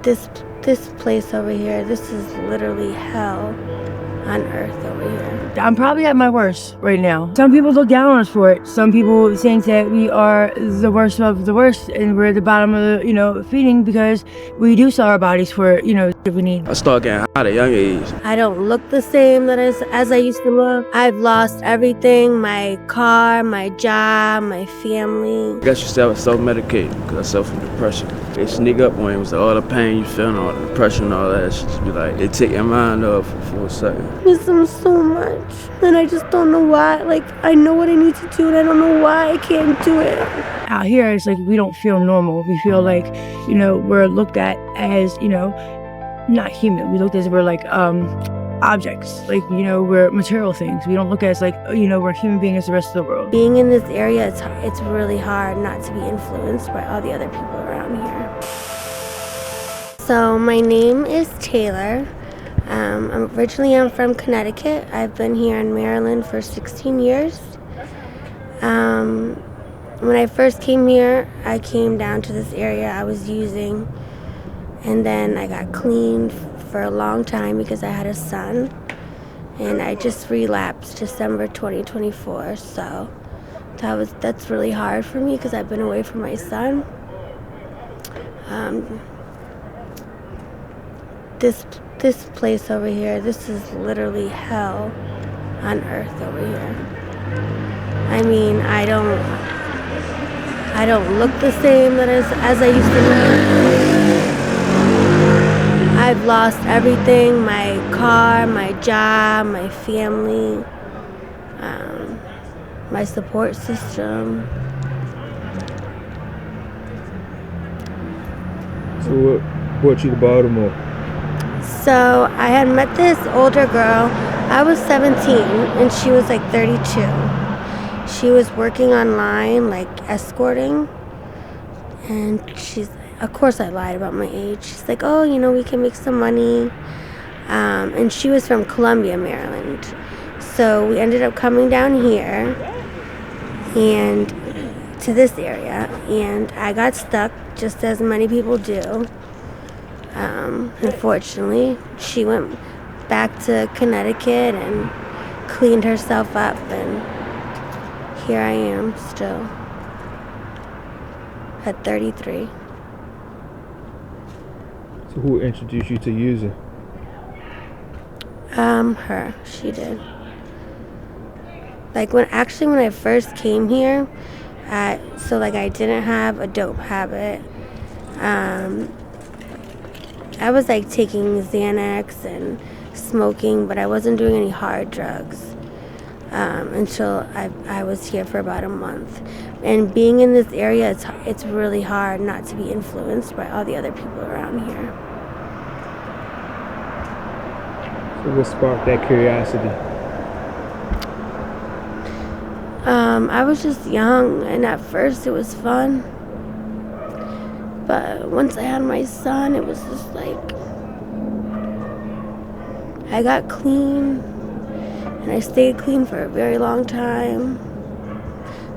This this place over here, this is literally hell on earth over here. I'm probably at my worst right now. Some people look down on us for it. Some people think that we are the worst of the worst and we're at the bottom of the, feeding because we do sell our bodies for, if we need. I started getting high at a young age. I don't look the same as I used to look. I've lost everything, my car, my job, my family. I guess you self-medicate because I suffer from depression. They sneak up on you with all the pain you feel and all the depression and all that. Just be like, they take your mind off for a second. I miss them so much, and I just don't know why. Like, I know what I need to do, and I don't know why I can't do it. Out here, it's like we don't feel normal. We feel like, we're looked at as, not human. We looked as we're like objects, like, we're material things. We don't look at us like, we're human beings as the rest of the world. Being in this area, it's really hard not to be influenced by all the other people around here. So my name is Taylor. Originally I'm from Connecticut. I've been here in Maryland for 16 years. When I first came here, I came down to this area I was using, and then I got clean for a long time because I had a son, and I just relapsed December 2024. So that's really hard for me because I've been away from my son. This place over here, this is literally hell on earth over here. I mean, I don't look the same as I used to look. I've lost everything, my car, my job, my family, my support system. So what brought you to Baltimore? So I had met this older girl. I was 17 and she was like 32. She was working online, like escorting. And of course I lied about my age. She's like, oh, we can make some money. And she was from Columbia, Maryland. So we ended up coming down here and to this area. And I got stuck, just as many people do. Unfortunately, she went back to Connecticut and cleaned herself up, and here I am still at 33. So who introduced you to using? Her. She did. Like when I first came here, I didn't have a dope habit. I was like taking Xanax and smoking, but I wasn't doing any hard drugs until I was here for about a month. And being in this area, it's really hard not to be influenced by all the other people around here. So what sparked that curiosity? I was just young, and at first it was fun. But once I had my son, it was just like, I got clean, and I stayed clean for a very long time.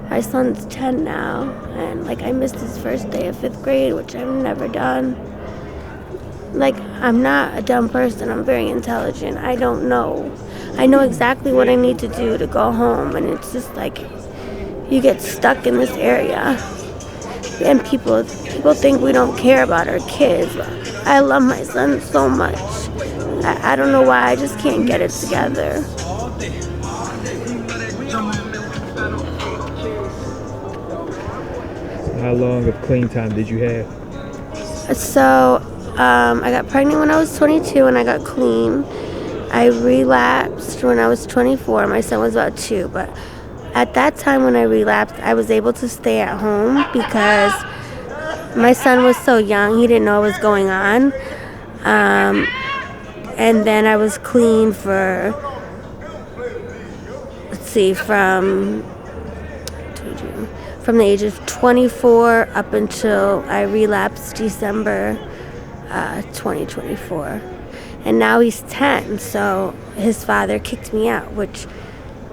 My son's 10 now, and I missed his first day of 5th grade, which I've never done. I'm not a dumb person, I'm very intelligent. I don't know. I know exactly what I need to do to go home, and it's just you get stuck in this area. And people think we don't care about our kids. I love my son so much. I don't know why, I just can't get it together. How long of clean time did you have? So, I got pregnant when I was 22 and I got clean. I relapsed when I was 24. My son was about 2, but at that time when I relapsed, I was able to stay at home because my son was so young, he didn't know what was going on. And then I was clean for, from the age of 24 up until I relapsed December 2024. And now he's 10, so his father kicked me out, which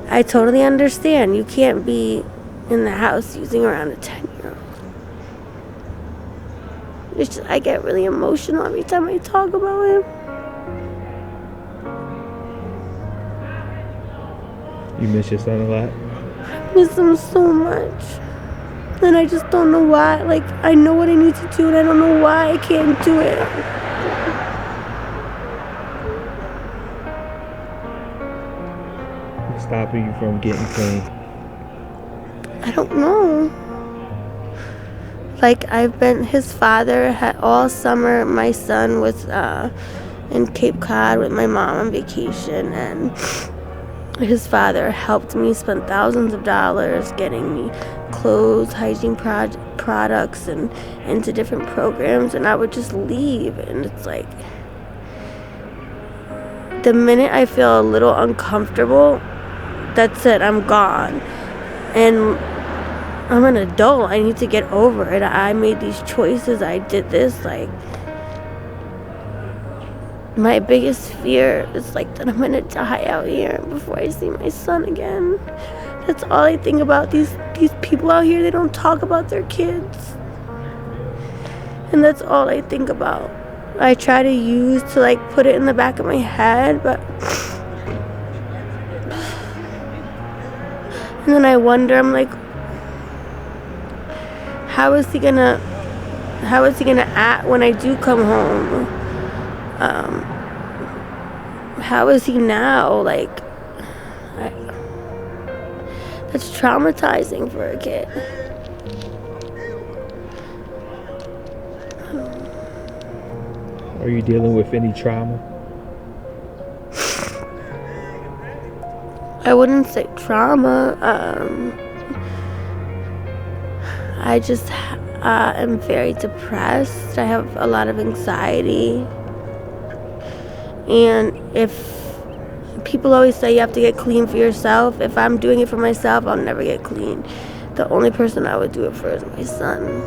I totally understand. You can't be in the house using around a 10-year-old. It's just, I get really emotional every time I talk about him. You miss your son a lot? I miss him so much. And I just don't know why. Like, I know what I need to do, and I don't know why I can't do it. What's stopping you from getting clean? I don't know. Like, I've been his father all summer. My son was in Cape Cod with my mom on vacation, and his father helped me spend thousands of dollars getting me clothes, hygiene products, and into different programs, and I would just leave. And it's like, the minute I feel a little uncomfortable, that's it, I'm gone. And I'm an adult. I need to get over it. I made these choices. I did this. Like, my biggest fear is like that I'm gonna die out here before I see my son again. That's all I think about. These people out here, they don't talk about their kids. And that's all I think about. I try to use to like put it in the back of my head, but and then I wonder, I'm like, how is he gonna act when I do come home? How is he now? Like, that's traumatizing for a kid. Are you dealing with any trauma? I wouldn't say trauma. I just am very depressed. I have a lot of anxiety. And if people always say you have to get clean for yourself, if I'm doing it for myself, I'll never get clean. The only person I would do it for is my son.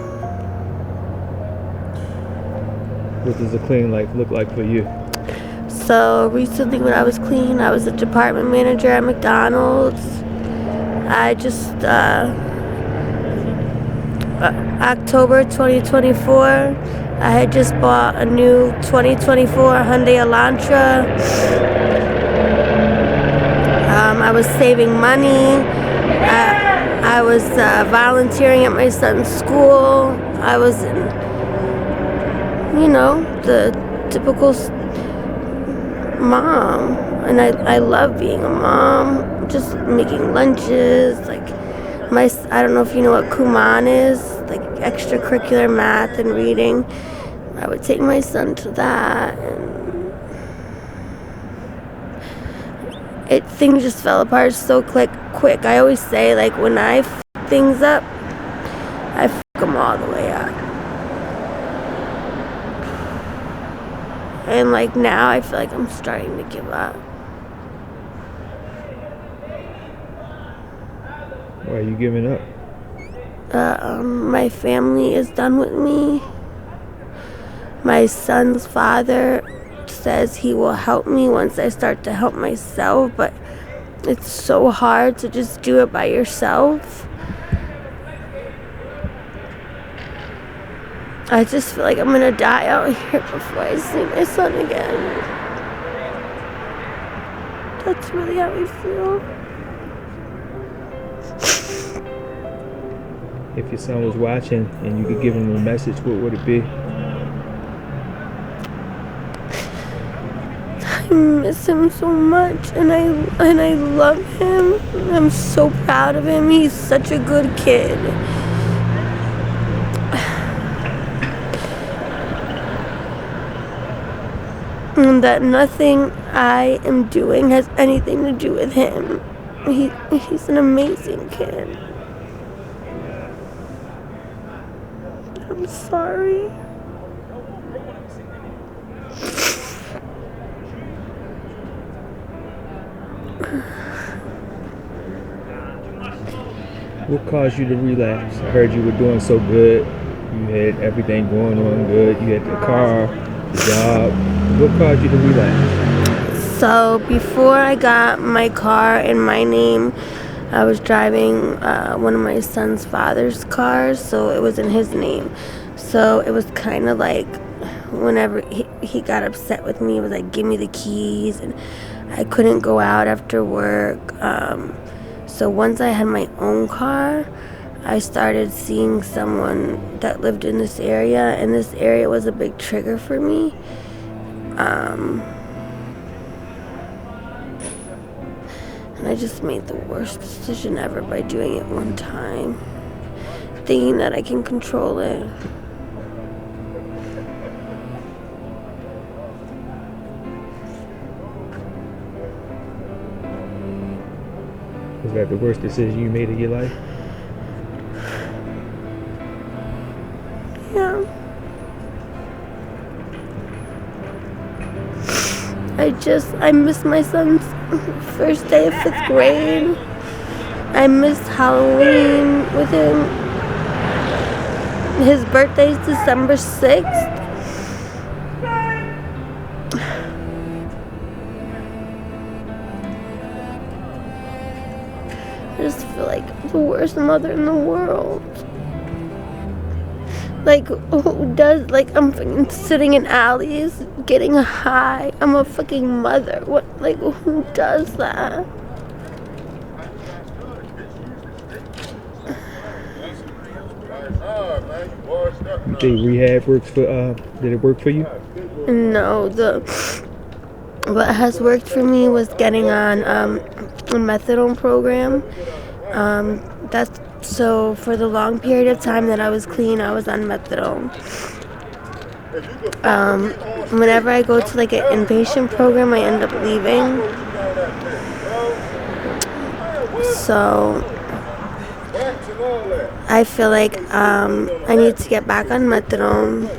What does a clean life look like for you? So recently when I was clean, I was a department manager at McDonald's. I just, October 2024, I had just bought a new 2024 Hyundai Elantra. I was saving money. I was volunteering at my son's school. I was in, the typical mom. And I love being a mom. Just making lunches. Like, I don't know if you know what Kuman is. Like extracurricular math and reading. I would take my son to that, and things just fell apart so quick. I always say, like, when I f things up, I f them all the way up. And like now, I feel like I'm starting to give up. Why are you giving up? My family is done with me. My son's father says he will help me once I start to help myself, but it's so hard to just do it by yourself. I just feel like I'm gonna die out here before I see my son again. That's really how I feel. If your son was watching and you could give him a message, what would it be? I miss him so much, and I love him. I'm so proud of him. He's such a good kid. And that nothing I am doing has anything to do with him. He's an amazing kid. I'm sorry. What caused you to relapse? I heard you were doing so good. You had everything going on good. You had the car, the job. What caused you to relapse? So before I got my car in my name, I was driving one of my son's father's cars, so it was in his name. So it was kind of like whenever he got upset with me, it was like, give me the keys, and I couldn't go out after work. So once I had my own car, I started seeing someone that lived in this area, and this area was a big trigger for me. And I just made the worst decision ever by doing it one time, thinking that I can control it. Was that the worst decision you made in your life? Yeah. I missed my son's first day of 5th grade. I missed Halloween with him. His birthday's December 6th. I just feel like the worst mother in the world. Like, who does, like, I'm fucking sitting in alleys, getting high. I'm a fucking mother. What, like, who does that? You think rehab works for, did it work for you? No, what has worked for me was getting on a methadone program. So for the long period of time that I was clean, I was on methadone. Whenever I go to like an inpatient program, I end up leaving. So I feel like I need to get back on methadone.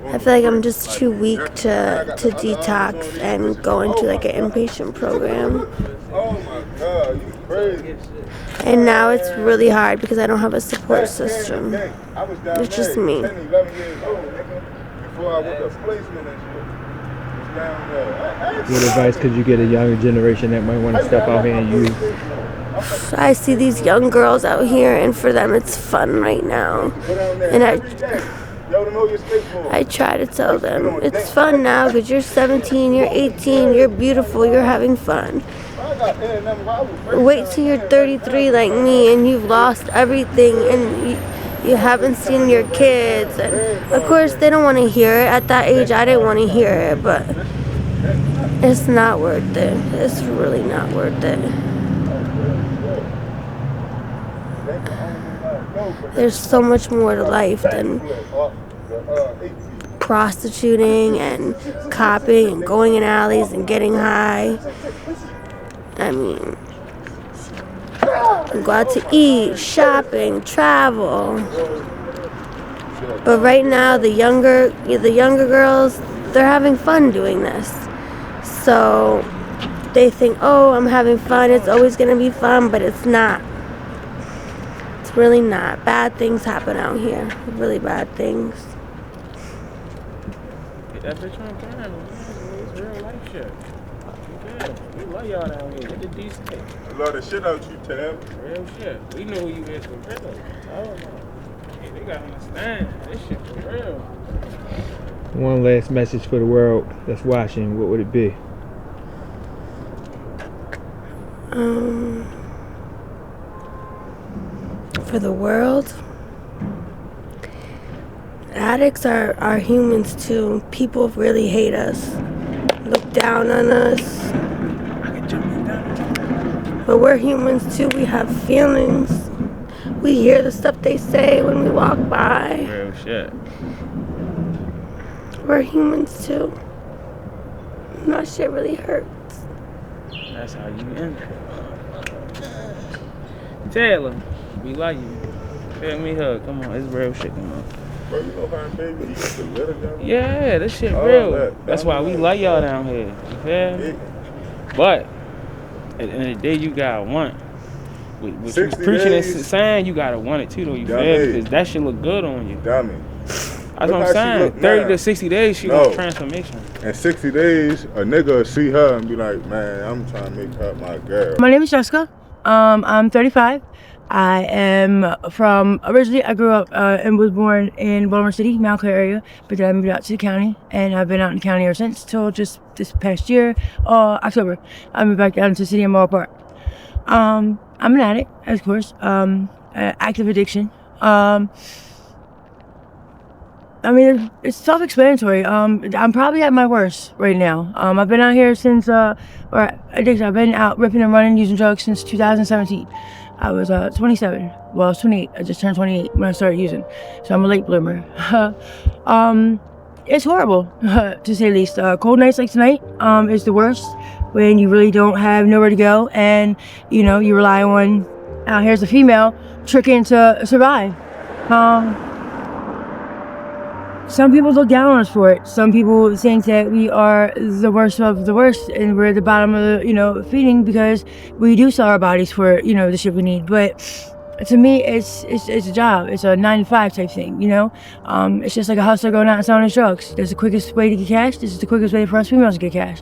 I feel like I'm just too weak to detox and go into like an inpatient program. And now it's really hard because I don't have a support system. It's just me. What advice could you get a younger generation that might want to step out here and use? I see these young girls out here, and for them it's fun right now. And I try to tell them, it's fun now because you're 17, you're 18, you're beautiful, you're having fun. Wait till you're 33 like me and you've lost everything and you haven't seen your kids. And of course they don't want to hear it. At that age I didn't want to hear it, but it's not worth it. It's really not worth it. There's so much more to life than prostituting and copping and going in alleys and getting high. I mean, go out to eat, shopping, travel. But right now, the younger girls, they're having fun doing this. So they think, oh, I'm having fun. It's always gonna be fun, but it's not. It's really not. Bad things happen out here. Really bad things. Get that bitch on camera, man. It's real life shit. We love y'all down here. Get the decent. I love the shit out you, Tam. Real shit. We know who you is for real. Oh, no. Hey, they gotta understand. This shit for real. One last message for the world that's watching, what would it be? For the world, addicts are humans too. People really hate us, look down on us. But we're humans too. We have feelings. We hear the stuff they say when we walk by. Real shit. We're humans too. And that shit really hurts. That's how you end it. Taylor, we love you. Feel me hug. Come on, it's real shit. Come on. Bro, you know her baby, you used to let her down? Yeah, this shit Oh, real. That's why we love y'all down here. You feel me? But at the end of the day, you gotta want. What you 60 preaching and days. saying, you gotta want it too, though. You feel me? Because that shit look good on you. Dummy. That's what I'm saying. 30 to 60 days, she want transformation. In 60 days, a nigga will see her and be like, man, I'm trying to make her my girl. My name is Jessica. I'm 35. I am originally I grew up and was born in Baltimore City, Mount Clair area, but then I moved out to the county, and I've been out in the county ever since till just this past year, October. I moved back down to the city in Morrow Park. I'm an addict, of course, active addiction. I mean, it's self-explanatory. I'm probably at my worst right now. I've been out here since, addiction. I've been out ripping and running, using drugs since 2017. I was 27. Well, I was 28. I just turned 28 when I started using. So I'm a late bloomer. It's horrible, to say the least. Cold nights like tonight is the worst, when you really don't have nowhere to go, and, you know, you rely on, here's a female, tricking to survive. Some people look down on us for it. Some people think that we are the worst of the worst, and we're at the bottom of the, feeding, because we do sell our bodies for, the shit we need. But to me, it's a job. It's a 9-to-5 type thing, It's just like a hustler going out and selling his drugs. That's the quickest way to get cash. This is the quickest way for us females to get cash.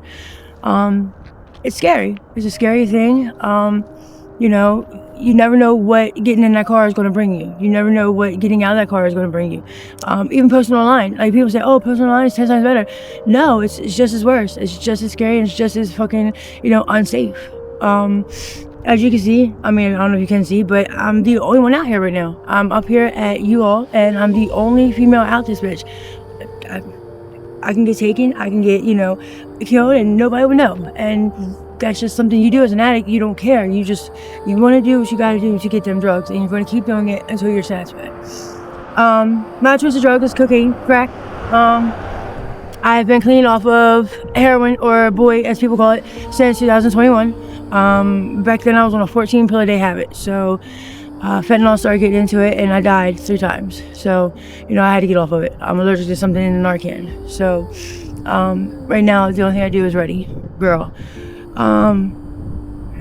It's scary. It's a scary thing. You never know what getting in that car is going to bring you. You never know what getting out of that car is going to bring you. Even posting online. Like, people say, oh, posting online is 10 times better. No, it's just as worse. It's just as scary, and it's just as fucking, unsafe. As you can see, I mean, I don't know if you can see, but I'm the only one out here right now. I'm up here at U-Haul, and I'm the only female out this bitch. I can get taken, I can get, killed, and nobody would know. And that's just something you do as an addict. You don't care. You want to do what you got to do to get them drugs, and you're going to keep doing it until you're satisfied. My choice of drug is cocaine, crack. I've been clean off of heroin, or boy, as people call it, since 2021. Back then I was on a 14 pill a day habit. So fentanyl started getting into it, and I died 3 times. So, I had to get off of it. I'm allergic to something in the Narcan. So right now the only thing I do is ready, girl. I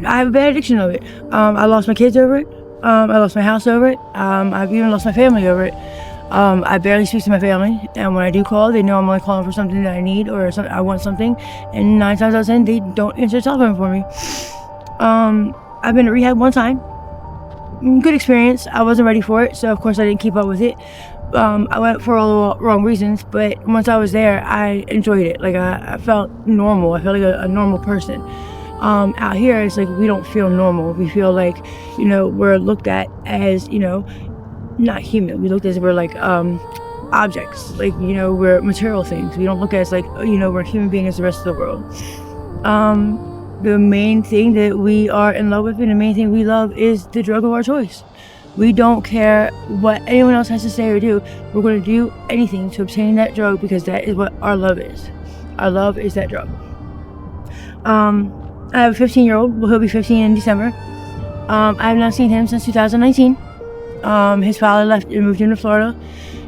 have a bad addiction of it. I lost my kids over it. I lost my house over it. I've even lost my family over it. I barely speak to my family, and when I do call, they know I'm only calling for something that I need, or I want something, and 9 times out of 10, they don't answer the telephone for me. I've been to rehab 1 time. Good experience. I wasn't ready for it, so of course I didn't keep up with it. I went for all the wrong reasons, but once I was there, I enjoyed it. Like, I felt normal. I felt like a normal person. Out here, it's like we don't feel normal. We feel like, we're looked at as, not human. We looked as we're like objects. Like, we're material things. We don't look at it as like, we're human beings as the rest of the world. The main thing that we are in love with, and the main thing we love, is the drug of our choice. We don't care what anyone else has to say or do. We're going to do anything to obtain that drug, because that is what our love is. Our love is that drug. I have a 15-year-old. Well, he'll be 15 in December. I have not seen him since 2019. His father left and moved into Florida.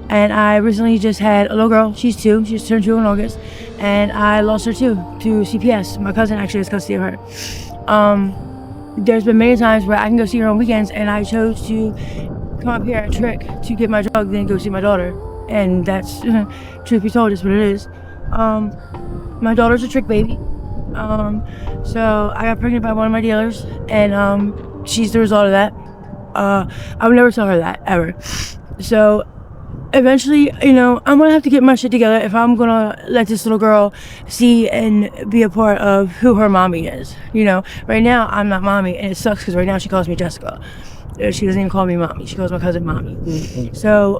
And I recently just had a little girl. She's 2. She just turned 2 in August. And I lost her too, to CPS. My cousin actually has custody of her. There's been many times where I can go see her on weekends, and I chose to come up here and trick to get my drug, then go see my daughter. And that's, truth be told, is what it is. My daughter's a trick baby. So I got pregnant by one of my dealers, and she's the result of that. I would never tell her that, ever. So eventually, I'm gonna have to get my shit together if I'm gonna let this little girl see and be a part of who her mommy is. Right now I'm not mommy, and it sucks, because right now she calls me Jessica. She doesn't even call me mommy. She calls my cousin mommy. So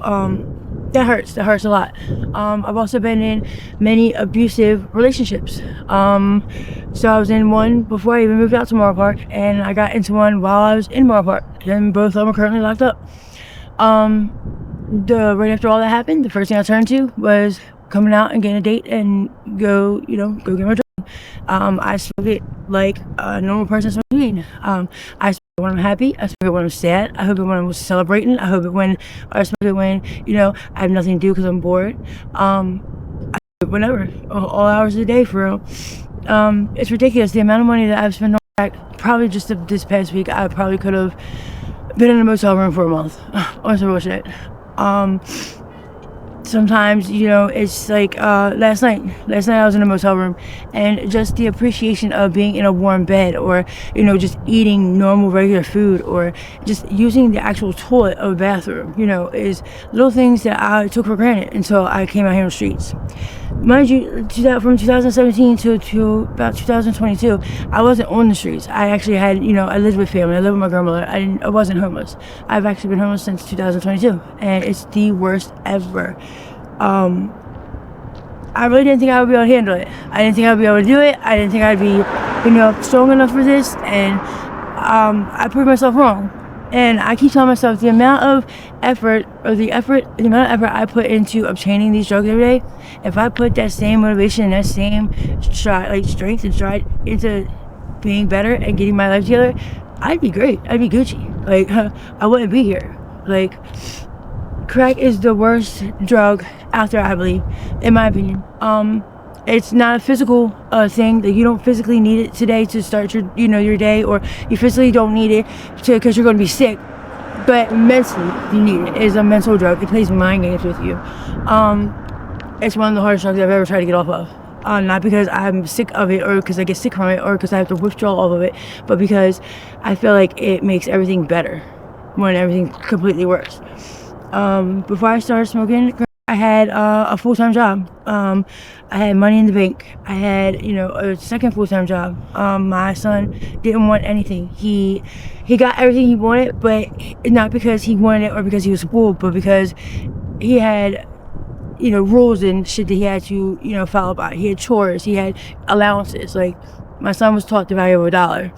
that hurts. That hurts a lot. I've also been in many abusive relationships. So I was in one before I even moved out to Morrow Park, and I got into one while I was in Morrow Park, and both of them are currently locked up. Right after all that happened, the first thing I turned to was coming out and getting a date and go get my drug. I smoke it like a normal person smokes weed. I smoke it when I'm happy. I smoke it when I'm sad. I smoke it when I'm celebrating. I smoke it when I have nothing to do because I'm bored. I smoke it whenever, all hours of the day, for real. It's ridiculous the amount of money that I've spent on crack. Probably just this past week, I probably could have been in a motel room for a month on some bullshit. sometimes, you know, it's like last night I was in a motel room, and just the appreciation of being in a warm bed, or, you know, just eating normal regular food, or just using the actual toilet of a bathroom, you know, is little things that I took for granted until I came out here on the streets. Mind you, from 2017 to about 2022, I wasn't on the streets. I actually had, you know, I lived with family. I lived with my grandmother. I wasn't homeless. I've actually been homeless since 2022, and it's the worst ever. I really didn't think I would be able to handle it. I didn't think I'd be able to do it. I didn't think I'd be, you know, strong enough for this, and I proved myself wrong. And I keep telling myself the amount of effort I put into obtaining these drugs every day, if I put that same motivation and that same strength and stride into being better and getting my life together, I'd be great. I'd be Gucci. Like, I wouldn't be here. Like, crack is the worst drug out there, I believe, in my opinion. It's not a physical thing, that you don't physically need it today to start your day, or you physically don't need it because you're going to be sick, but mentally you need it. It's a mental drug. It plays mind games with you. It's one of the hardest drugs I've ever tried to get off of. Not because I'm sick of it, or because I get sick from it, or because I have to withdraw all of it, but because I feel like it makes everything better when everything's completely worse. Before I started smoking, I had a full-time job. I had money in the bank. I had, you know, a second full-time job. My son didn't want anything. He got everything he wanted, but not because he wanted it or because he was spoiled, but because he had, you know, rules and shit that he had to, you know, follow by. He had chores. He had allowances. Like, my son was taught the value of $1.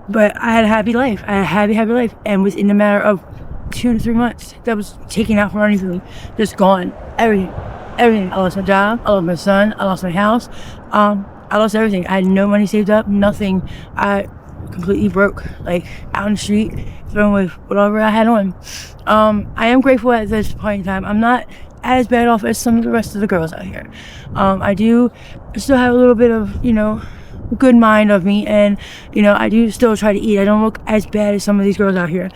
But I had a happy life. I had a happy life, and within a matter of 2 to 3 months, that was taken out from underneath me, just gone. Everything. I lost my job. I lost my son. I lost my house. I lost everything. I had no money saved up. Nothing. I completely broke. Like, out in the street, thrown with whatever I had on. I am grateful at this point in time. I'm not as bad off as some of the rest of the girls out here. I do still have a little bit of, you know, good mind of me, and, you know, I do still try to eat. I don't look as bad as some of these girls out here.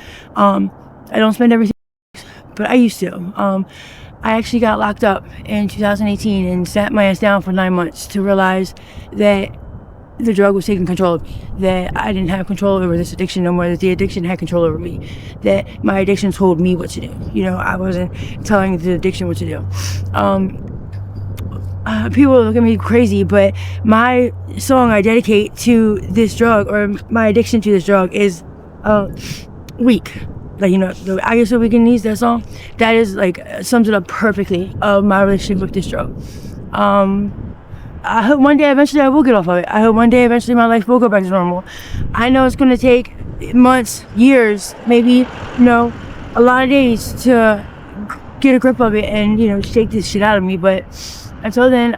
I don't spend everything, but I used to. I actually got locked up in 2018 and sat my ass down for 9 months to realize that the drug was taking control of me, that I didn't have control over this addiction no more, that the addiction had control over me, that my addiction told me what to do. You know, I wasn't telling the addiction what to do. People look at me crazy, but my song I dedicate to this drug, or my addiction to this drug, is Weak. Like, you know, I Guess the Weekend Needs, that song, that is, like, sums it up perfectly of my relationship with this drug. I hope one day eventually I will get off of it. I hope one day eventually my life will go back to normal. I know it's going to take months, years, maybe, you know, a lot of days to get a grip of it and, you know, shake this shit out of me, but until then,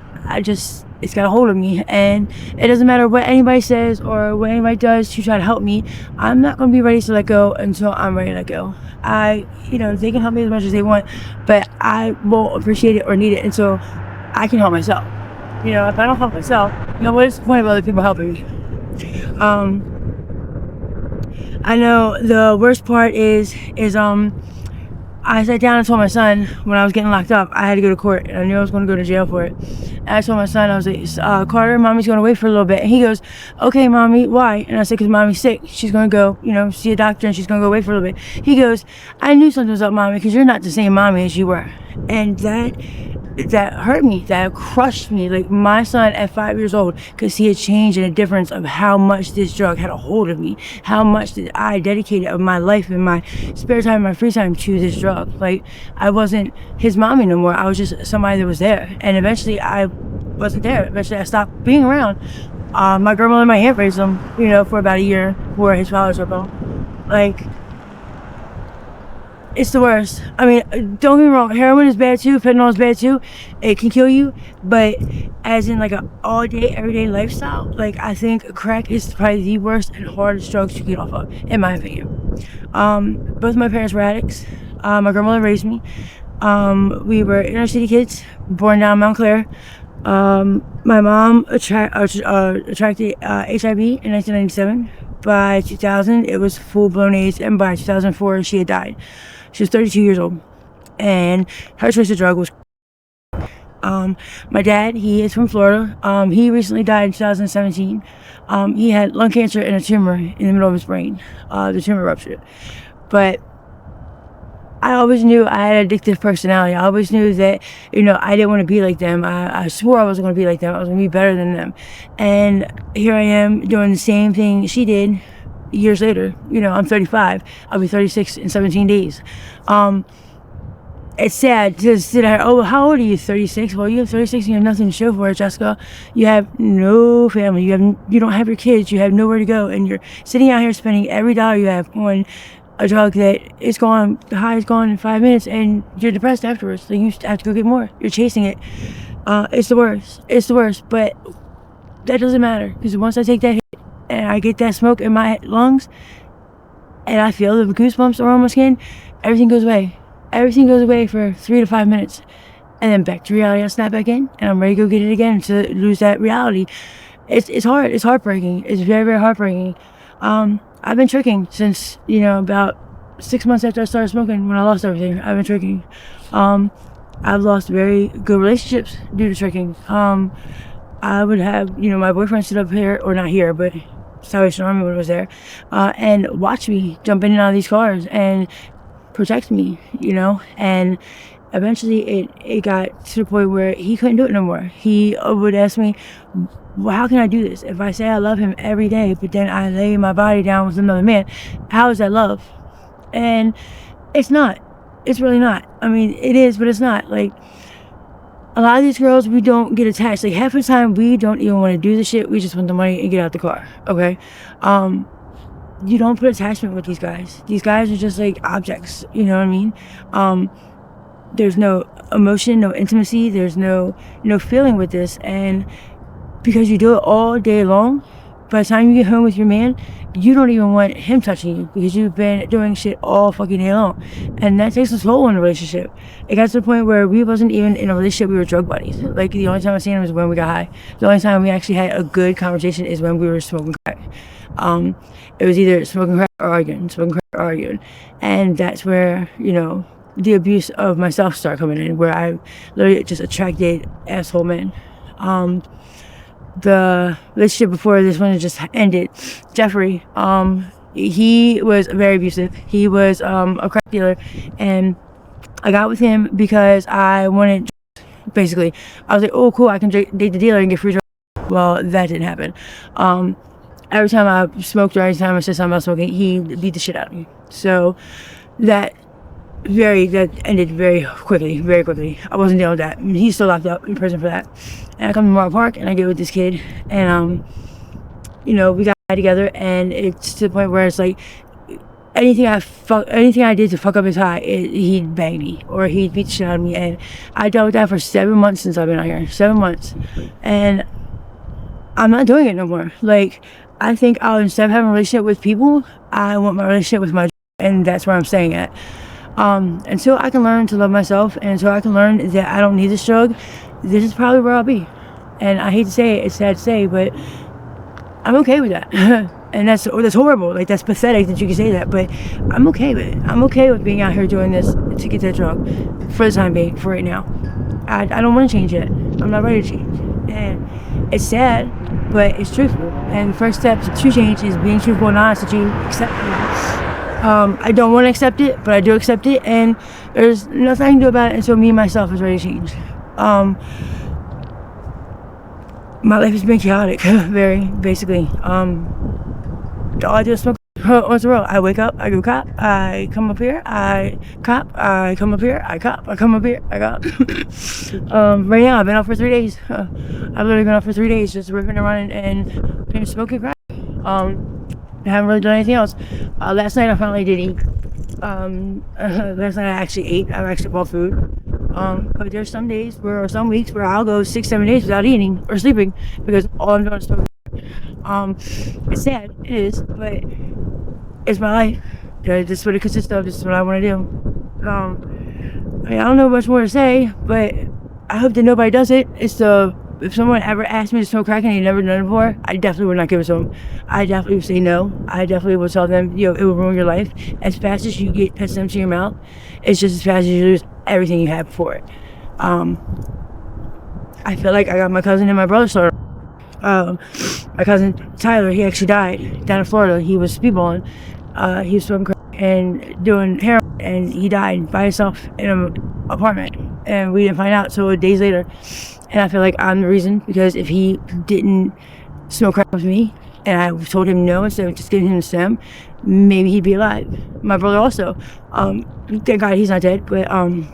it's got a hold of me, and it doesn't matter what anybody says or what anybody does to try to help me. I'm not going to be ready to let go until I'm ready to let go. You know, they can help me as much as they want, but I won't appreciate it or need it until I can help myself. You know, if I don't help myself, you know, what is the point of other people helping me? I know the worst part is I sat down and told my son when I was getting locked up, I had to go to court, and I knew I was going to go to jail for it. And I told my son, I was like, Carter, mommy's going to wait for a little bit. And he goes, okay, mommy, why? And I said, because mommy's sick. She's going to go, you know, see a doctor, and she's going to go wait for a little bit. He goes, I knew something was up, mommy, because you're not the same mommy as you were. And that hurt me, that crushed me. Like, my son at 5 years old could see a change and a difference of how much this drug had a hold of me, how much that I dedicated of my life and my spare time, my free time to this drug. Like, I wasn't his mommy no more. I was just somebody that was there, and eventually I wasn't there. Eventually I stopped being around. My grandmother and my aunt raised him, you know, for about a year before his father took him. Like, it's the worst. I mean, don't get me wrong, heroin is bad too, fentanyl is bad too. It can kill you, but as in like an all-day, everyday lifestyle, like, I think crack is probably the worst and hardest drug to get off of, in my opinion. Both my parents were addicts. My grandmother raised me. We were inner city kids, born down Montclair. My mom attracted HIV in 1997. By 2000, it was full-blown AIDS, and by 2004, she had died. She was 32 years old. and her choice of drug was my dad, he is from Florida. He recently died in 2017. He had lung cancer and a tumor in the middle of his brain. The tumor ruptured. But I always knew I had an addictive personality. I always knew that, I didn't want to be like them. I swore I wasn't going to be like them. I was going to be better than them. And here I am doing the same thing she did years later. I'm 35. I'll be 36 in 17 days. It's sad to sit there. Oh, how old are you? 36. Well, you have 36 and you have nothing to show for it, Jessica. You have no family. You don't have your kids. You have nowhere to go, and you're sitting out here spending every dollar you have on a drug that is gone. The high is gone in 5 minutes, and you're depressed afterwards. So you have to go get more. You're chasing it. It's the worst. It's the worst. But that doesn't matter, because once I take that hit and I get that smoke in my lungs, and I feel the goosebumps around my skin, everything goes away. Everything goes away for 3 to 5 minutes, and then back to reality. I snap back in, and I'm ready to go get it again to lose that reality. It's hard. It's heartbreaking. It's very, very heartbreaking. I've been tricking since, about 6 months after I started smoking, when I lost everything. I've been tricking. I've lost very good relationships due to tricking. I would have, my boyfriend sit up here, or not here, but Salvation Army when it was there, and watch me jump in and out of these cars and protect me, and eventually it got to the point where he couldn't do it no more. He would ask me, well, how can I do this? If I say I love him every day, but then I lay my body down with another man, how is that love? And it's not. It's really not. I mean, it is, but it's not. Like, a lot of these girls, we don't get attached. Like, half the time, we don't even want to do the shit. We just want the money and get out the car, okay? You don't put attachment with these guys. These guys are just like objects, you know what I mean? There's no emotion, no intimacy, there's no feeling with this. And because you do it all day long, by the time you get home with your man, you don't even want him touching you, because you've been doing shit all fucking day long. And that takes a toll on the relationship. It got to the point where we wasn't even in a relationship, we were drug buddies. Like, the only time I seen him was when we got high. The only time we actually had a good conversation is when we were smoking crack. It was either smoking crack or arguing. And that's where, the abuse of myself started coming in, where I literally just attracted asshole men. The relationship before this one just ended, Jeffrey, he was very abusive. He was a crack dealer, and I got with him because I wanted, basically, I was like, oh cool, I can date the dealer and get free drugs. Well, that didn't happen. Every time I smoked or every time I said something about smoking, he beat the shit out of me. So that ended very quickly. I wasn't dealing with that. I mean, he's still locked up in prison for that. And I come to Mark Park and I get with this kid, and we got together, and it's to the point where it's like anything I did to fuck up his high, he'd bang me or he'd beat the shit out of me. And I dealt with that for 7 months since I've been out here. 7 months. And I'm not doing it no more. Like, I think instead of having a relationship with people, I want my relationship with my drug, and that's where I'm staying at. Until I can learn to love myself, and until I can learn that I don't need this drug, this is probably where I'll be. And I hate to say it, it's sad to say, but I'm okay with that. And that's horrible. Like, that's pathetic that you can say that, but I'm okay with it. I'm okay with being out here doing this to get that drug for the time being, for right now. I don't want to change yet. I'm not ready to change. And it's sad, but it's truthful. And the first step to change is being truthful and honest that you accept it. I don't want to accept it, but I do accept it, and there's nothing I can do about it until me and myself is ready to change. My life has been chaotic, very, basically. All I do is smoke once in a row. I wake up, I go cop, I come up here, I cop, I come up here, I cop, I come up here, I cop. Right now, I've been out for 3 days. I've literally been out for 3 days, just ripping and running and smoking crack. I haven't really done anything else. Last night I finally did eat. Last night I actually ate. I actually bought food. But there's some weeks where I'll go 6-7 days without eating or sleeping because all I'm doing is smoking. It's sad, it is, but it's my life. This is what it consists of. This is what I want to do. I don't know much more to say, but I hope that nobody does it. It's the if someone ever asked me to smoke crack and they'd never done it before, I definitely would not give it to them. I definitely would say no. I definitely would tell them, it will ruin your life. As fast as you get put into your mouth, it's just as fast as you lose everything you had before it. I feel like I got my cousin and my brother started. My cousin Tyler, he actually died down in Florida. He was speedballing. He was smoking crack and doing heroin, and he died by himself in an apartment. And we didn't find out till days later. And I feel like I'm the reason, because if he didn't smoke crack with me and I told him no instead of just giving him the stem, maybe he'd be alive. My brother also, thank God he's not dead, but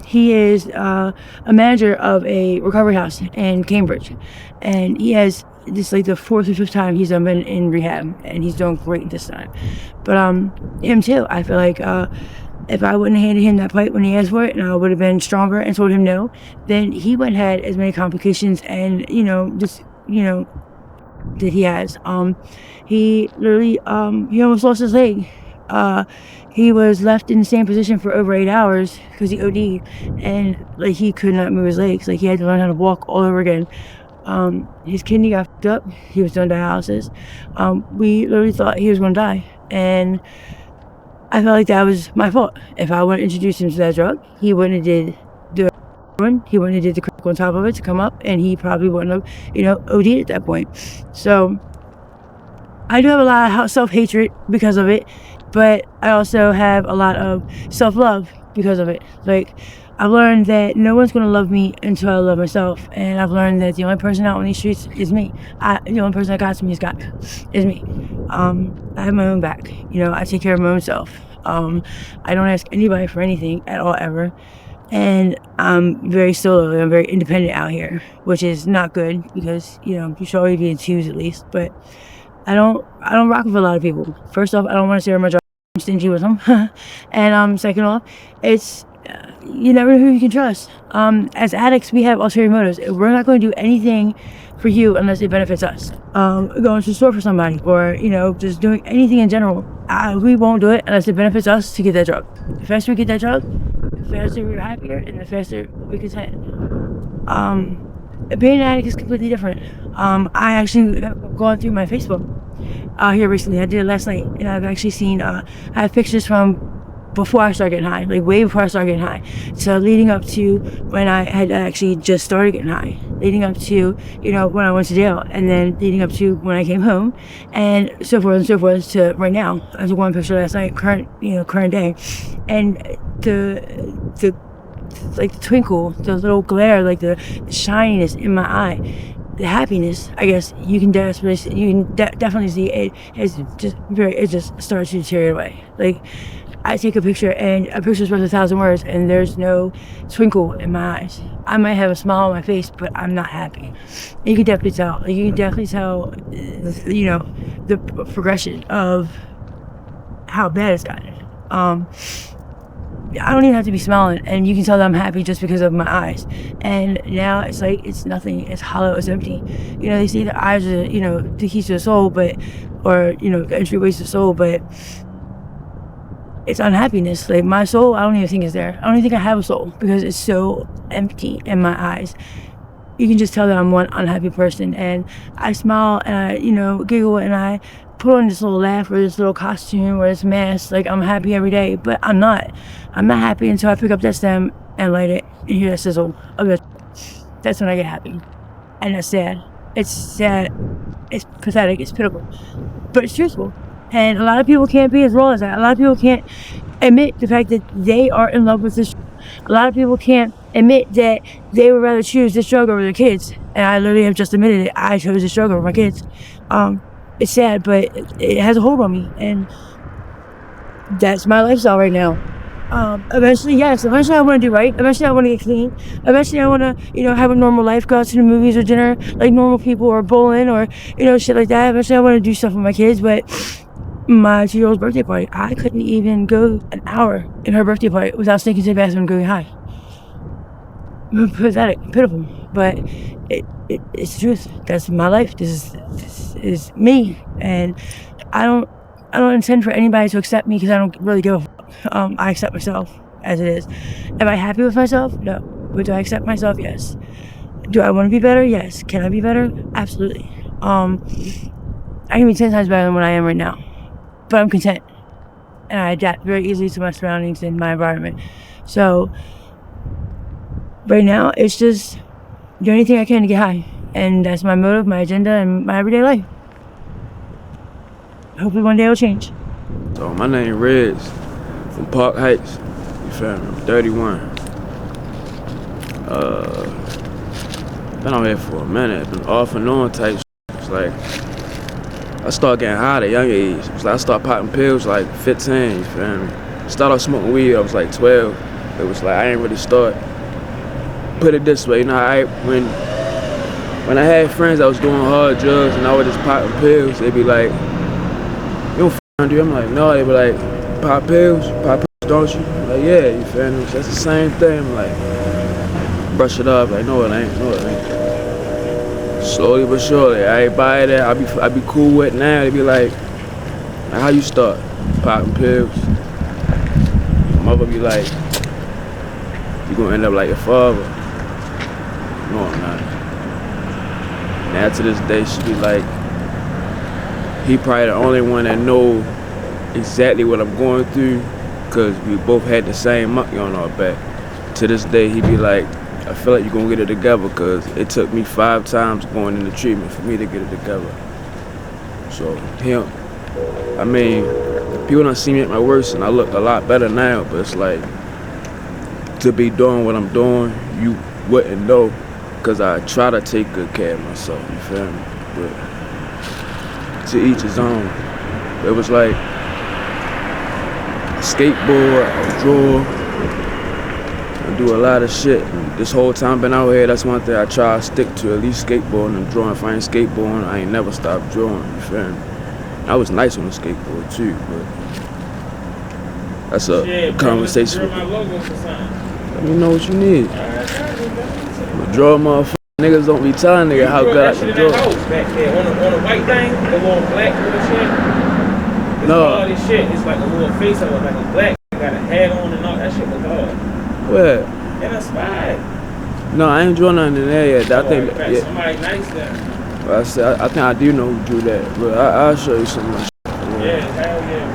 he is a manager of a recovery house in Cambridge, and he has this like the 4th or 5th time he's been in rehab, and he's doing great this time. But him too, I feel like if I wouldn't have handed him that pipe when he asked for it, and I would have been stronger and told him no, then he wouldn't have had as many complications and that he has. He literally he almost lost his leg. He was left in the same position for over 8 hours because he OD'd, and like he could not move his legs. Like he had to learn how to walk all over again. His kidney got fucked up. He was doing dialysis. We literally thought he was going to die, and I felt like that was my fault. If I wouldn't introduce him to that drug, he wouldn't have did the one. He wouldn't have did the crack on top of it to come up, and he probably wouldn't have, OD'd at that point. So I do have a lot of self-hatred because of it, but I also have a lot of self-love because of it. Like, I've learned that no one's going to love me until I love myself, and I've learned that the only person out on these streets is me. The only person that got to me is me. I have my own back. I take care of my own self. I don't ask anybody for anything at all, ever. And I'm very solo. I'm very independent out here, which is not good because, you should always be in twos at least. But I don't rock with a lot of people. First off, I don't want to share my job. I'm stingy with them. And second off, it's you never know who you can trust. As addicts, we have ulterior motives. We're not going to do anything for you unless it benefits us. Going to the store for somebody, or just doing anything in general, we won't do it unless it benefits us to get that drug. The faster we get that drug, the faster we're happier, and the faster we're content. Being an addict is completely different. I actually have gone through my Facebook here recently. I did it last night, and I've actually seen I have pictures from before I started getting high, like way before I started getting high. So leading up to when I had actually just started getting high, leading up to, when I went to jail, and then leading up to when I came home, and so forth to right now. I took one picture last night, current day, and the twinkle, the little glare, like the shininess in my eye, the happiness, I guess you can definitely see it. It just starts to deteriorate away. Like, I take a picture, and a picture's worth 1,000 words, and there's no twinkle in my eyes. I might have a smile on my face, but I'm not happy. And you can definitely tell. Like, you can definitely tell, the progression of how bad it's gotten. I don't even have to be smiling, and you can tell that I'm happy just because of my eyes. And now it's like it's nothing. It's hollow. It's empty. They say the eyes are the keys to the soul, or entryways to the soul, but it's unhappiness. Like, my soul, I don't even think is there. I don't even think I have a soul because it's so empty in my eyes. You can just tell that I'm one unhappy person, and I smile and I giggle and I put on this little laugh or this little costume or this mask. Like, I'm happy every day, but I'm not happy until I pick up that stem and light it and hear that sizzle of it. That's when I get happy. And that's sad. It's sad. It's pathetic. It's pitiful, but it's truthful. And a lot of people can't be as raw as that. A lot of people can't admit the fact that they are in love with this. A lot of people can't admit that they would rather choose this drug over their kids. And I literally have just admitted it. I chose this drug over my kids. It's sad, but it has a hold on me. And that's my lifestyle right now. Eventually I want to do right. Eventually I want to get clean. Eventually I want to, have a normal life, go out to the movies or dinner like normal people, or bowling, or, shit like that. Eventually I want to do stuff with my kids, but my 2-year-old's birthday party, I couldn't even go an hour in her birthday party without sneaking to the bathroom and going high. Pathetic, pitiful, but it's the truth. That's my life. This is me, and I don't intend for anybody to accept me because I don't really give a fuck. I accept myself as it is. Am I happy with myself? No. But do I accept myself? Yes. Do I want to be better? Yes. Can I be better? Absolutely. I can be 10 times better than what I am right now, but I'm content, and I adapt very easily to my surroundings and my environment. So right now, it's just do anything I can to get high, and that's my motive, my agenda, and my everyday life. Hopefully one day it'll change. So my name Reds from Park Heights. You feel me? I'm 31. Been out here for a minute. Been off and on type shit. It's like I started getting high at a young age. It's like I started popping pills like 15. You feel me? Started off smoking weed. I was like 12. It was like I ain't really start. Put it this way, you know, when I had friends that was doing hard drugs and I was just popping pills, they'd be like, "You don't f***ing do?" I'm like, "No." They be like, pop pills, don't you?" I'm like, "Yeah," you feel me? That's the same thing. I'm like, brush it up, like, no it ain't. Slowly but surely, everybody that I be cool with now, they be like, "How you start?" Popping pills. My mother be like, "You gonna end up like your father." No, I'm not. Now to this day, she be like, he probably the only one that know exactly what I'm going through, cause we both had the same monkey on our back. To this day, he be like, "I feel like you're gonna get it together," cause it took me 5 times going into treatment for me to get it together. So him, I mean, people don't see me at my worst, and I look a lot better now. But it's like, to be doing what I'm doing, you wouldn't know, cause I try to take good care of myself. You feel me? But to each his own. It was like a skateboard, a draw. I do a lot of shit. And this whole time I've been out here, that's one thing I try to stick to, at least skateboarding and drawing. If I ain't skateboarding, I ain't never stopped drawing. You feel me? I was nice on the skateboard too, but that's a conversation. Let me know what you need. I'm a draw, motherfucker. Niggas don't be telling niggas how good I can draw. Back there on the white thing, the little black little shit. It's No. all this shit. It's like a little face of it, like a black. Got a hat on and all that shit was hard. Where? And a spy. No, I ain't draw nothing in there yet. I think, yeah. Somebody nice there. I think I do know who drew that, but I'll show you some more shit. Yeah, hell yeah,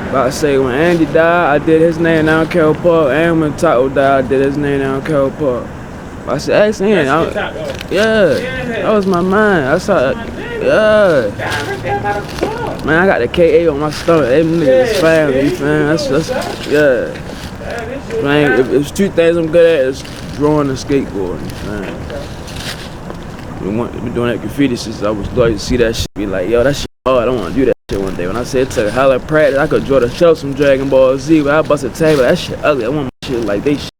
bro. But I say when Andy died, I did his name down Carroll Park, and when Taco died, I did his name down Carroll Park. I said, ask him. Yeah, that was my mind. I saw it. Yeah. Man, I got the KA on my stomach. Them niggas is family, you feel me? That's, yeah. Man, if it's 2 things I'm good at, it's drawing and skateboarding, man. Been doing that graffiti since I was starting to see that shit, be like, yo, that shit hard, I want to do that shit one day. When I said it took hella practice, I could draw the shells from Dragon Ball Z, but I bust a table, that shit ugly. I want my shit like they shit.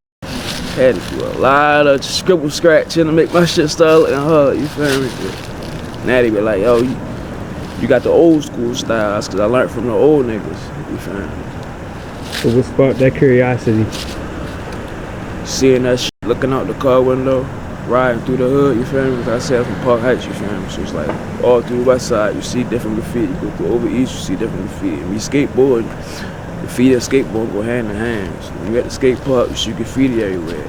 Had to do a lot of scribble scratching to make my shit start looking hard, you feel me? Now they be like, yo, you got the old school styles, cause I learned from the old niggas, you feel me? So what sparked that curiosity? Seeing that shit, looking out the car window, riding through the hood, you feel me? Cause I said from Park Heights, you feel me? So it's like all through the west side, you see different graffiti. You go through over east, you see different graffiti. And we skateboard, graffiti and skateboard go hand in hand. So when you at the skate park, you see graffiti everywhere.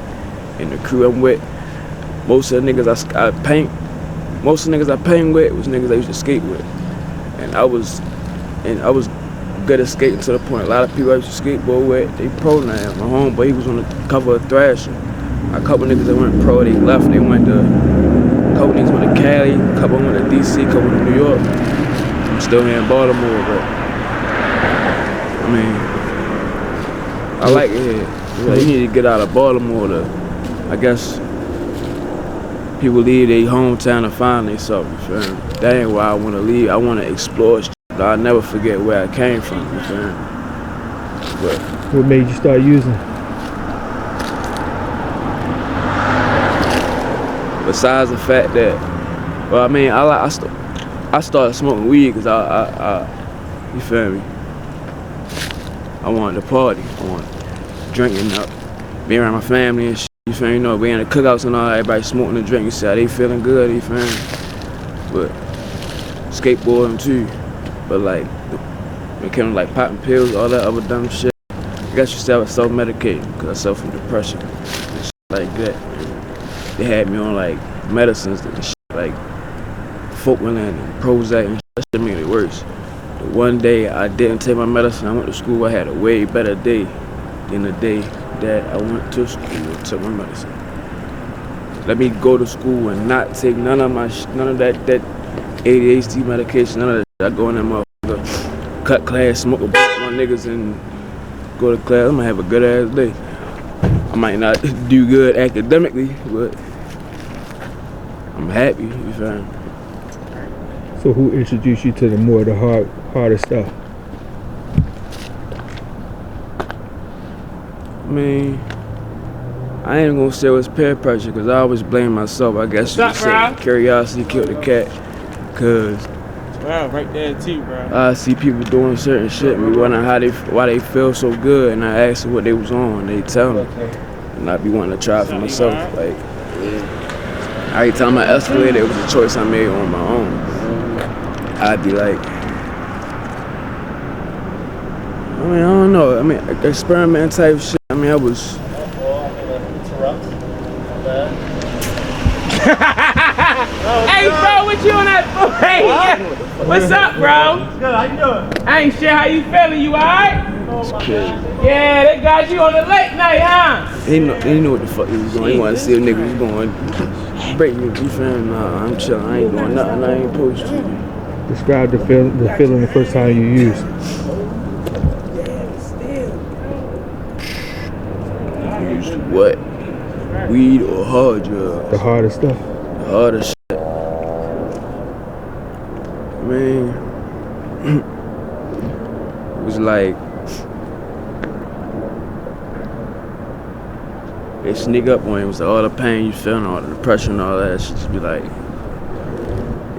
And the crew I'm with, most of the niggas I paint with was niggas I used to skate with. And I was good at skating to the point a lot of people I used to skateboard with, they pro now. My homeboy, he was on the cover of Thrasher. A couple niggas that went pro, they left, a couple niggas went to Cali, a couple went to DC, a couple to New York. I'm still here in Baltimore, but I mean, I like it here. Like, you need to get out of Baltimore to, I guess, people leave their hometown to find themselves, you feel me? That ain't why I want to leave. I want to explore shit. I'll never forget where I came from, you feel me? But What made you start using? besides the fact that, well, I mean, I started smoking weed because I you feel me? I wanted to party. I wanted drinking up, be around my family and shit. You feel me? You know, we in the cookouts and all, everybody smoking and drinking. You see how they feeling good, you feel me? But skateboarding too. But like, when it came to like popping pills, all that other dumb shit, I guess you still self-medicating because I suffer from depression and shit like that. they had me on like medicines and shit, like Folkland and Prozac and shit. That shit made it worse. The one day I didn't take my medicine, I went to school, I had a way better day than the day that I went to school and took my medicine. Let me go to school and not take none of that ADHD medication, none of that shit. I go in that motherfucker, cut class, smoke a bunch of my niggas and go to class. I'm gonna have a good ass day. I might not do good academically, but I'm happy, you feel me? So who introduced you to the harder stuff? I mean, I ain't gonna say it was peer pressure, cause I always blame myself. I guess you could say curiosity killed the cat, cause Bro, right there too, bro. I see people doing certain shit, and me wondering why they feel so good, and I ask them what they was on, they tell me, and I be wanting to try for myself. Like, every time I escalated, it was a choice I made on my own. I'd be like, I mean, I don't know. I mean, experiment type shit. I mean, I was. Hey, bro, what you on that for? Hey, yeah. What's up, bro? Good, how you doing? I ain't sure how you feeling. You alright? Yeah, they got you on the late night, huh? He knew what the fuck he was doing. He wanted to see if nigga was going break me. You feel me? Nah, I'm chilling. I ain't doing nothing I ain't supposed to. Describe the feeling the first time you used. Used what? Weed or hard drugs? The hardest stuff. The hardest shit. I mean, it was like they sneak up on you. It was like all the pain you feel and all the depression and all that shit. Just be like,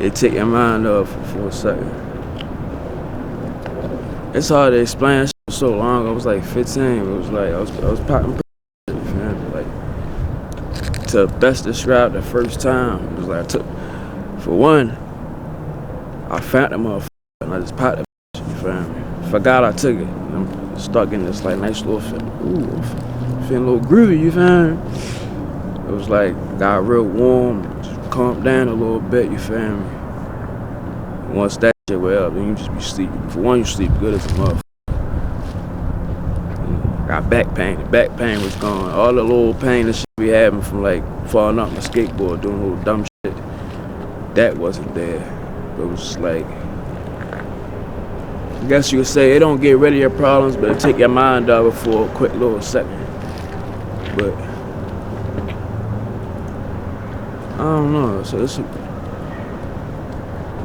it take your mind off for a second. It's hard to explain. That shit was so long. I was like 15. It was like I was popping. Like, to best describe the first time, it was like I took, for one, I found the motherfucker and I just popped it. You feel me? Forgot I took it. I'm stuck in this like nice little feeling. Ooh, feeling a little groovy. You feel me? It was like got real warm, just calmed down a little bit. You feel me? Once that shit went up, then you just be sleeping. For one, you sleep good as a motherfucker. Got back pain. The back pain was gone. All the little pain and shit we having from like falling off my skateboard, doing little dumb shit, that wasn't there. It was just like, I guess you could say it don't get rid of your problems, but it take your mind out of it for a quick little second. But I don't know. So this,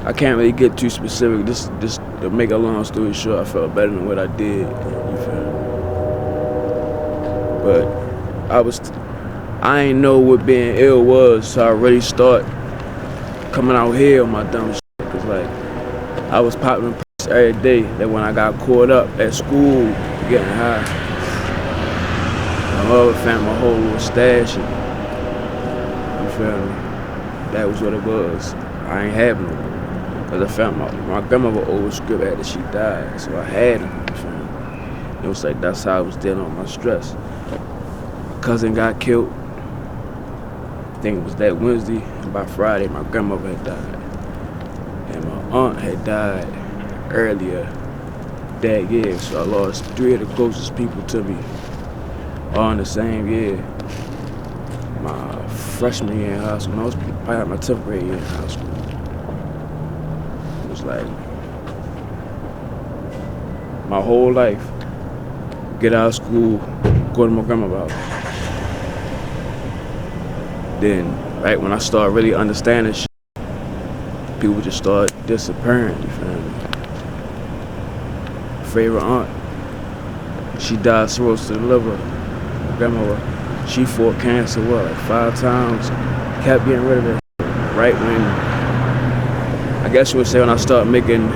I can't really get too specific. Just to make a long story short, I felt better than what I did. You feel me? But I ain't know what being ill was, so I really start coming out here on my dumb shit. Cause like, I was popping pills every day. That when I got caught up at school, getting high, my mother found my whole little stash. You feel me? That was what it was. I ain't having them. Cause I found my grandmother old script after she died, so I had them. You feel me? It was like, that's how I was dealing with my stress. Cousin got killed. I think it was that Wednesday. And by Friday, my grandmother had died. And my aunt had died earlier that year. So I lost 3 of the closest people to me all in the same year. My freshman year in high school. I was probably my 10th grade year in high school. It was like my whole life. Get out of school, go to my grandma's house. Then, right when I started really understanding shit, people just started disappearing, you feel me? Favorite aunt, she died cirrhosis of the liver. My grandmother, she fought cancer, like 5 times, kept getting rid of it. Right when, I guess you would say when I started making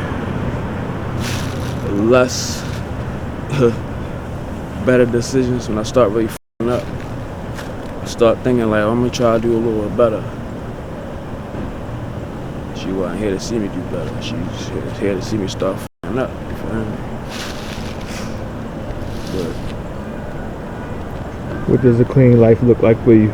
less better decisions, when I start really f***ing up, I start thinking like, I'm gonna try to do a little bit better. She wasn't here to see me do better. She was here to see me start f***ing up, you feel me? But what does a clean life look like for you?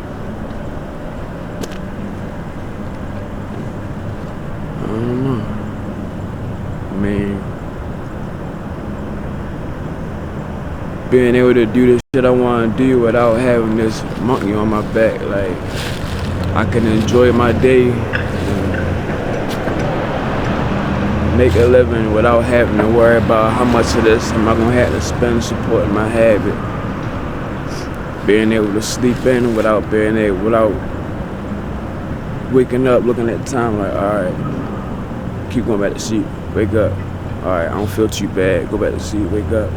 being able to do the shit I want to do without having this monkey on my back. Like, I can enjoy my day and make a living without having to worry about how much of this am I gonna have to spend supporting my habit. Being able to sleep in without waking up, looking at the time like, all right, keep going back to sleep, wake up. All right, I don't feel too bad, go back to sleep, wake up.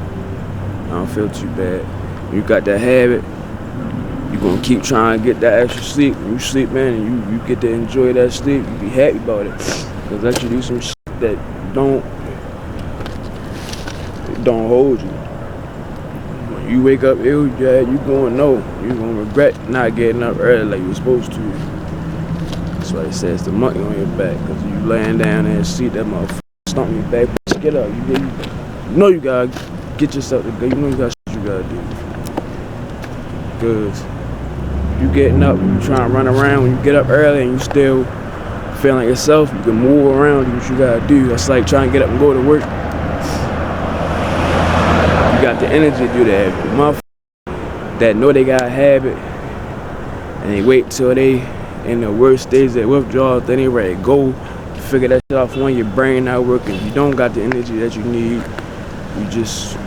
I don't feel too bad. You got that habit, you're gonna keep trying to get that extra sleep. When you sleep in and you get to enjoy that sleep, you be happy about it. Cause let you do some shit that don't hold you. When you wake up ill, yeah, you gonna know. You gonna regret not getting up early like you were supposed to. That's why it says the monkey on your back. Cause you laying down there and see that motherfucker stomp your back. Bitch, get up. You know you gotta get yourself together. You know you got shit you gotta do. Cause you getting up, you trying to run around. When you get up early and you still feeling yourself, you can move around, do what you gotta do. That's like trying to get up and go to work. You got the energy to do that. Motherfuckers that know they got a habit and they wait till they in the worst stage of withdrawal, then they ready to go. Figure that shit off when your brain not working. You don't got the energy that you need. You just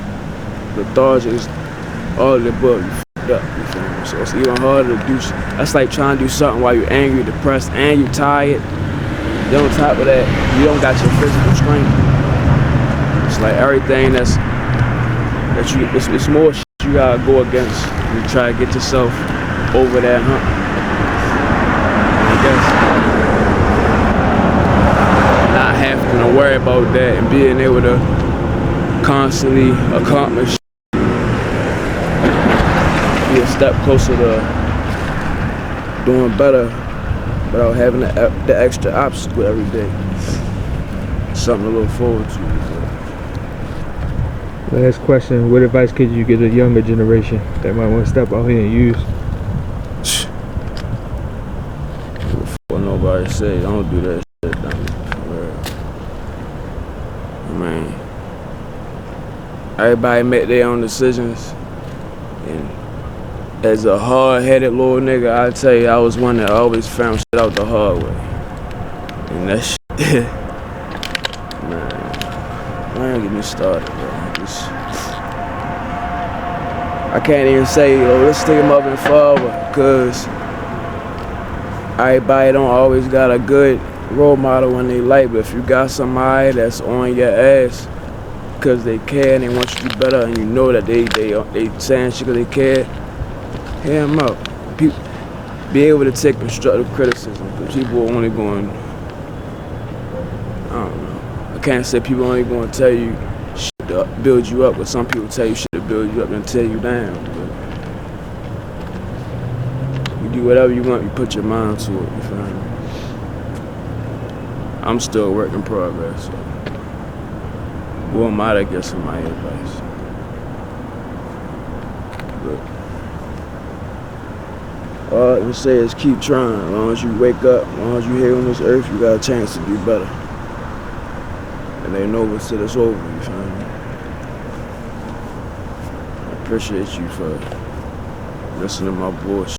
lethargic, all of the above. You f***ed up. You feel me? So it's even harder to do. That's like trying to do something while you're angry, depressed, and you're tired. Then on top of that, you don't got your physical strength. It's like everything it's more shit you gotta go against. You try to get yourself over that hump. I guess not having to worry about that and being able to constantly accomplish, be a step closer to doing better without having the extra obstacle every day. Something to look forward to. Last question, what advice could you give the younger generation that might want to step out here and use? What nobody say, don't do that shit, I mean, everybody make their own decisions, and as a hard-headed little nigga, I tell you, I was one that always found shit out the hard way. And that shit, man, get me started, bro. I can't even say, let's stick him up and forward, cause everybody don't always got a good role model in their life. But if you got somebody that's on your ass because they care and they want you to do better, and you know that they saying shit because they care, hear them out. Be able to take constructive criticism, because people are only going, I don't know. I can't say people only going to tell you shit to build you up, but some people tell you shit to build you up and tear you down. But you do whatever you want, you put your mind to it, you feel me? I'm still a work in progress, so who am I to get some of my advice? But all I can say is keep trying. As long as you wake up, as long as you're here on this earth, you got a chance to do better. And they know what's till it's over, you feel me? I appreciate you for listening to my bullshit.